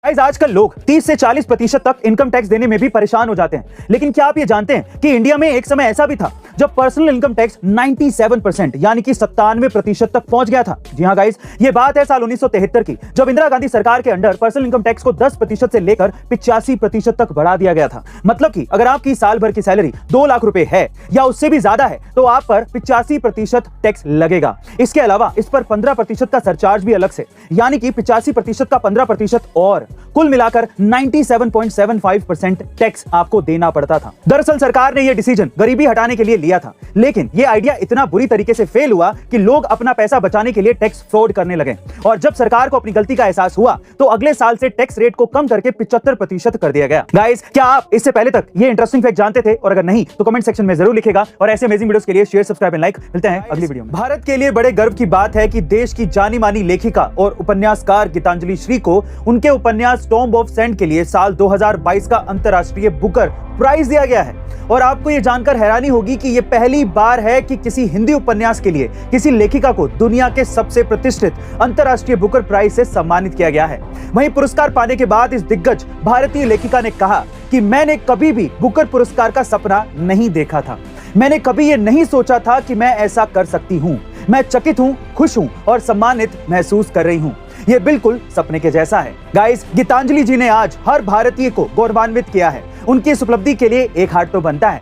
Guys आजकल लोग 30 से 40% तक इनकम टैक्स देने में भी परेशान हो जाते हैं, लेकिन क्या आप ये जानते हैं कि इंडिया में एक समय ऐसा भी था जब पर्सनल इनकम टैक्स 97% यानी कि 97% तक पहुंच गया था। जी हां गाइस, ये बात है साल 1973 की, जब इंदिरा गांधी सरकार के अंडर पर्सनल इनकम टैक्स को 10% से लेकर 85% तक बढ़ा दिया गया था। मतलब कि अगर आपकी साल भर की सैलरी 2 लाख रुपए है या उससे भी ज्यादा है तो आप पर 85% टैक्स लगेगा। इसके अलावा इस पर 15% का सरचार्ज भी अलग से, यानी कि 85% का 15% और कुल मिलाकर 97.75% टैक्स आपको देना पड़ता था। दरअसल सरकार ने यह डिसीजन गरीबी हटाने के लिए लिया था, लेकिन यह आइडिया इतना बुरी तरीके से फेल हुआ कि लोग अपना पैसा बचाने के लिए टैक्स फ्रॉड करने लगे। और जब सरकार को अपनी गलती का एहसास हुआ तो अगले साल से टैक्स रेट को कम करके 75% कर दिया गया। गाइस, क्या आप इससे पहले तक ये इंटरेस्टिंग फैक्ट जानते थे? और अगर नहीं तो कमेंट सेक्शन में जरूर लिखेगा। और ऐसे अमेजिंग वीडियोस के लिए शेयर, सब्सक्राइब एंड लाइक। मिलते हैं अगली वीडियो में। भारत के लिए बड़े गर्व की बात है कि देश की जानी मानी लेखिका और उपन्यासकार गीतांजलि श्री को उनके उपन्यास टॉम्ब ऑफ सैंड के लिए साल 2022 का अंतरराष्ट्रीय बुकर प्राइज दिया गया है। और आपको यह जानकर हैरानी होगी कि यह पहली बार है कि किसी हिंदी उपन्यास के लिए किसी लेखिका को दुनिया के सबसे प्रतिष्ठित अंतरराष्ट्रीय बुकर प्राइज से सम्मानित किया गया है। वहीं पुरस्कार पाने के बाद इस दिग्गज भारतीय लेखिका ने कहा कि मैंने कभी भी बुकर पुरस्कार का सपना नहीं देखा था। मैंने कभी यह नहीं सोचा था कि मैं ऐसा कर सकती हूं। मैं चकित हूं, खुश हूं और सम्मानित महसूस कर रही हूं। ये बिल्कुल सपने के जैसा है। गाइस, गीतांजलि जी ने आज हर भारतीय को गौरवान्वित किया है। उनकी इस उपलब्धि के लिए एक हार्ट तो बनता है।